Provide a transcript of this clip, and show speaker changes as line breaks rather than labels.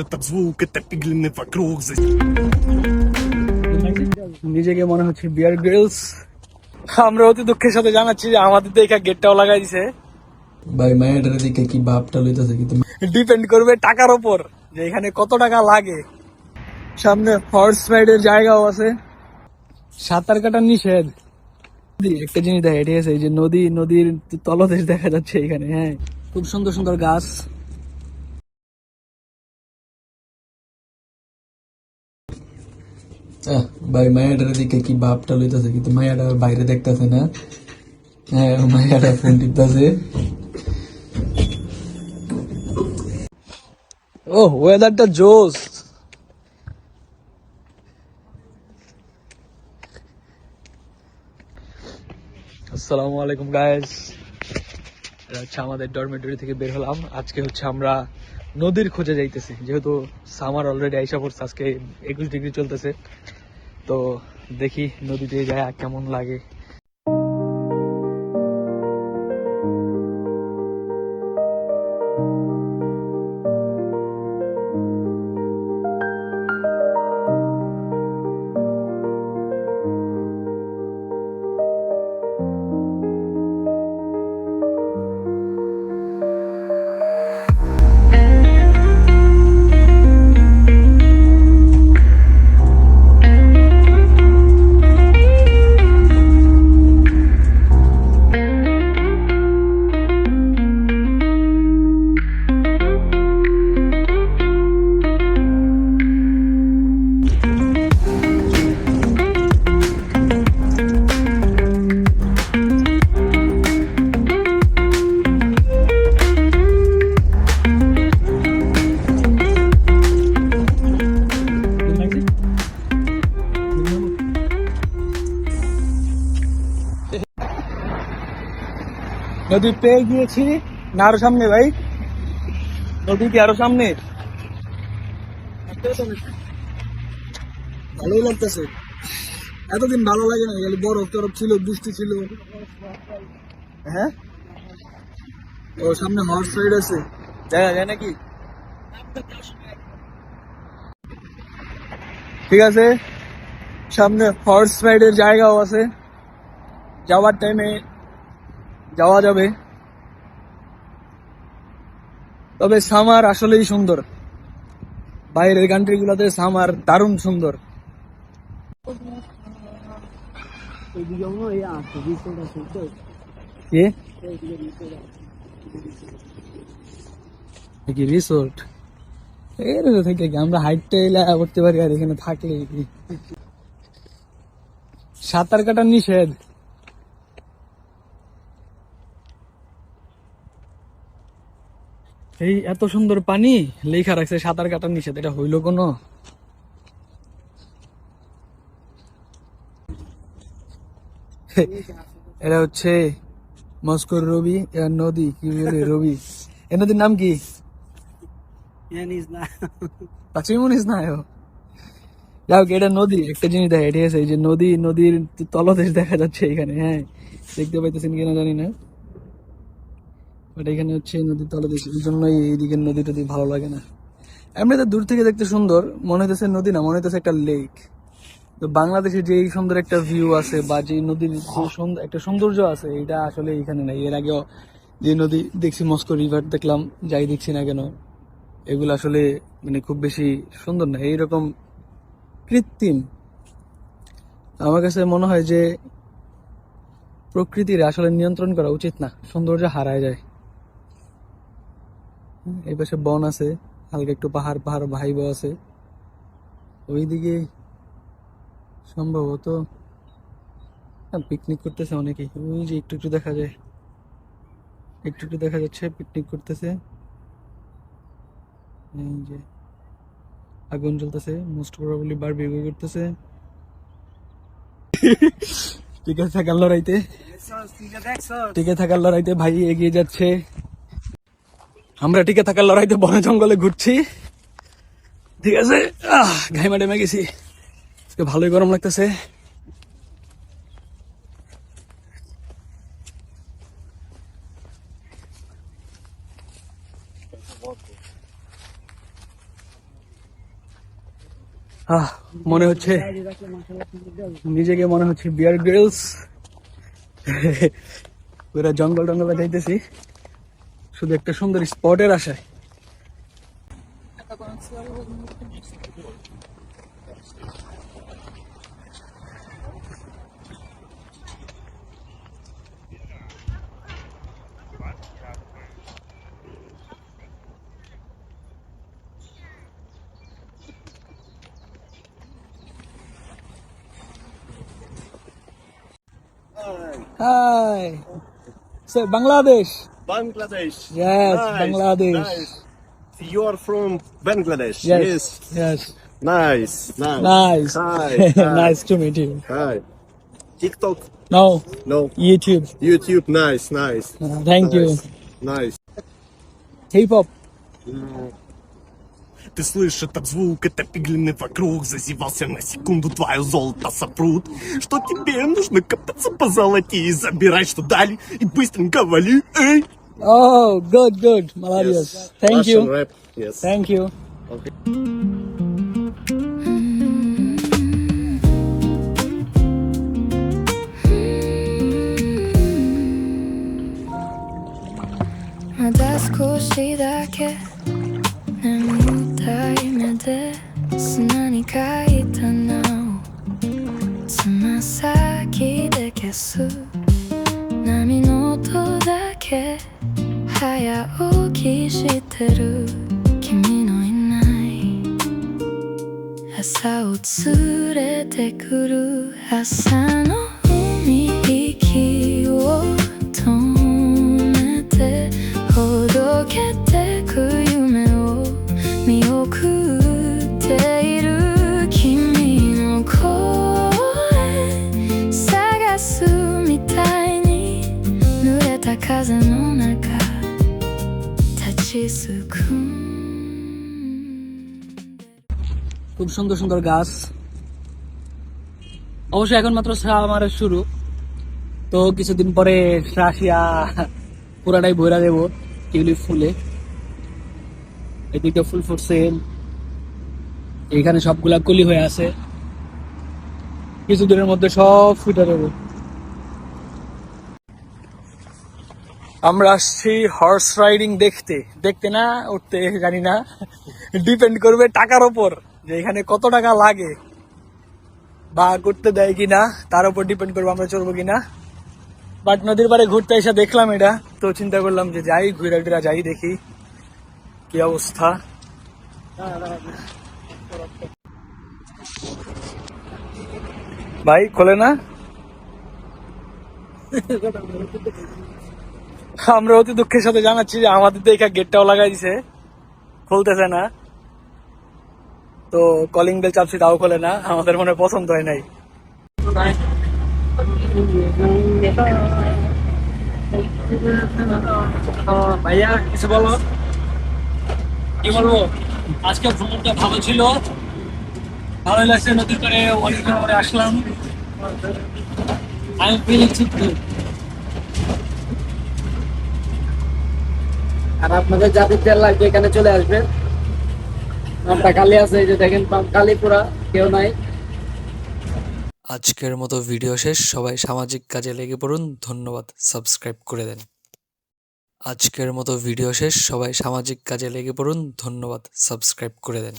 Этот звук, это пиглины вокруг.
নিজেকে মনে হচ্ছে বিয়ার গ্রিলস। আমরা অতি দুঃখের সাথে জানাচ্ছি যে আমাদের দেখা গেটটাও লাগাই দিছে।
ভাই মায়ের দিকে কি ভাবটা লইতেছে কি তুমি?
ডিপেন্ড করবে টাকার উপর যে এখানে কত টাকা লাগে। সামনে হর্স রাইডের জায়গাও আছে, সাঁতার কাটা নিষেধ। একটা জিনিস দেখা, ঠিক আছে, এই যে নদীর তলদেশ দেখা যাচ্ছে এখানে। হ্যাঁ, খুব সুন্দর সুন্দর গাছ।
ভাই মায়ের দিকে কি ভাবটা লইতেছে কি তুমি? মায়াটা বাইরে দেখতেছে না? হ্যাঁ, মায়াটা ফোন টিপতেছে।
ও ওয়েদারটা জোস। আসসালামু আলাইকুম গাইস, এটা হচ্ছে আমাদের ডরমেটরি থেকে বের হলাম। আজকে হচ্ছে আমরা নদীর খোঁজে যাইতেছি, যেহেতু সামার অলরেডি আইসা পড়ছে। আজকে 21 ডিগ্রি চলতেছে, তো দেখি নদীতে যায় কেমন লাগে। নদী পেয়ে গিয়েছি না? আরো সামনে ভাই, নদী কি আরো সামনে? ভালোই লাগতেছে। এতদিন ভালো লাগে না, খালি বরফ টরফ ছিল, বৃষ্টি ছিল। হ্যাঁ, ও সামনে হর্স রাইড আছে, দেখা যায় নাকি? ঠিক আছে, সামনে হর্স রাইডের জায়গাও আছে, যাওয়ার টাইমে যাওয়া যাবে। তবে সামার আসলেই সুন্দর, বাইরের কান্ট্রি গুলাতে সামার দারুণ সুন্দর। কি রিসোর্ট? এর থেকে কি আমরা হাইটটা এলা করতে পারি, আর এখানে থাকলে কি? সাঁতার কাটা নিষেধ। এই এত সুন্দর পানি, লেখা রাখছে সাঁতার কাটা নিষেধ, এটা হইলো কোনো? এটা হচ্ছে মস্কোর রবি নদী, কি বলে রবি, এ নদীর নাম কি? যাও, এটা নদী। একটা জিনিস দেখা, ঠিক আছে, এই যে নদীর তলদেশ দেখা যাচ্ছে এখানে। হ্যাঁ, দেখতে পাইতেছেন কিনা জানি না, বাট এখানে হচ্ছে নদীর তলদেশ। এই জন্যই এইদিকের নদী টদী ভালো লাগে না। এমনিতে দূর থেকে দেখতে সুন্দর মনে হইতেছে, নদী না, মনে হইতেছে একটা লেক। তো বাংলাদেশে যে এই সুন্দর একটা ভিউ আছে, বা যে নদীর যে একটা সৌন্দর্য আছে, এটা আসলে এখানে নাই। এর আগেও যে নদী দেখছি, মস্কো রিভার দেখলাম, যাই দেখছি না কেন, এগুলো আসলে মানে খুব বেশি সুন্দর না, এইরকম কৃত্রিম। আমার কাছে মনে হয় যে প্রকৃতির আসলে নিয়ন্ত্রণ করা উচিত না, সৌন্দর্য হারায় যায়। এই পাশে বন আছে, হালকা একটু পাহাড় পাহাড় ভাইব আছে। ওইদিকে সম্ভবত পিকনিক করতেছে অনেকেই। ওই যে একটু একটু দেখা যায়, একটু একটু দেখা যাচ্ছে পিকনিক করতেছে। এই যে আগুন জ্বলতেছে, মোস্ট প্রবাবলি বারবিকিউ করতেছে। টিকে থাকার লড়াইতে, টিকে থাকার লড়াইতে ভাই এগিয়ে যাচ্ছে। আমরা টিকে থাকার লড়াইতে বনে জঙ্গলে ঘুরছি, ঠিক আছে। ঘাইমা ডেমে গেছি, ভালোই গরম লাগতেছে। মনে হচ্ছে নিজেকে মনে হচ্ছে বিয়ার গ্রিলস। পুরো জঙ্গল টঙ্গলে যাইতেছি শুধু একটা সুন্দর স্পটের আশায়। Hi. So Bangladesh.
Bangladesh.
Yes,
Nice,
Bangladesh.
Nice. You are from Bangladesh.
Yes. Yes.
Nice. Nice.
Nice.
Hi. Hi.
Nice to meet you.
Hi. TikTok.
No,
No.
YouTube.
YouTube. Nice. Nice.
Thank you.
Nice.
Hip hop.
Ты слышишь этот звук, это пиглины вокруг. Зазевался на секунду, твое золото сопрут. Что тебе нужно копаться по золоте и забирать, что дали, и быстренько вали, эй!
Oh, good. Maladies. Thank
Russian
you.
rap. Yes.
Thank you.
Okay.
まだ少しだけ眠たい目で砂に書いた名をつま先で消す波の音だけ早起きしてる君のいない朝を連れてくる朝の海息を止めてほどけてく夢を見送っている君の声探すみたいに濡れた風の中立ちすくん
খুব সুন্দর সুন্দর গাছ। অবশ্যই এখন মাত্র সামারের শুরু, তো কিছুদিন পরে রাশিয়া পুরাটাই ভরা দেব টিউলিপ ফুলে। এদিকে ফুল ফুটছে, এখানে সবগুলা কলি হয়ে আছে, কিছুদিনের মধ্যে সব ফুটে দেব। আমরা আসছি হর্স রাইডিং দেখতে, দেখতে না উঠতে জানি না, ডিপেন্ড করবে টাকার ওপর যে এখানে কত টাকা লাগে বা করতে দেয় কিনা, তার উপর ডিপেন্ড করবে আমরা চলবো কিনা। বাট নদীর পাড়ে ঘুরতে এসে দেখলাম এটা, তো চিন্তা করলাম যে যাই ঘুরে টুরে যাই দেখি কি অবস্থা। ভাই খোলে না, আমরা অতি দুঃখের সাথে জানাচ্ছি যে আমাদের দেখা গেটটাও লাগাই দিছে, খুলতেছে না। তো কলিং বেল চাপছি তাও খোলে না, আমাদের মনে পছন্দ হয় নাই। ভাইয়া কিছু বলো, কি বলবো? আজকে ভ্রমণটা ভালো ছিল, ভালোই লাগছে, নদীর পাড়ে অনেকদিন পরে আসলাম। আমি ফিলিং চিত্ত।
আর আপনাদের যাদের তেল লাগবে এখানে চলে আসবেন, নামটা খালি আছে, এই যে দেখেন খালি পুরা, কেউ নাই।
আজকের মতো ভিডিও শেষ। সবাই সামাজিক কাজে লেগে পড়ুন। ধন্যবাদ। সাবস্ক্রাইব করে দেন। আজকের মতো ভিডিও শেষ। সবাই সামাজিক কাজে লেগে পড়ুন। ধন্যবাদ। সাবস্ক্রাইব করে দেন।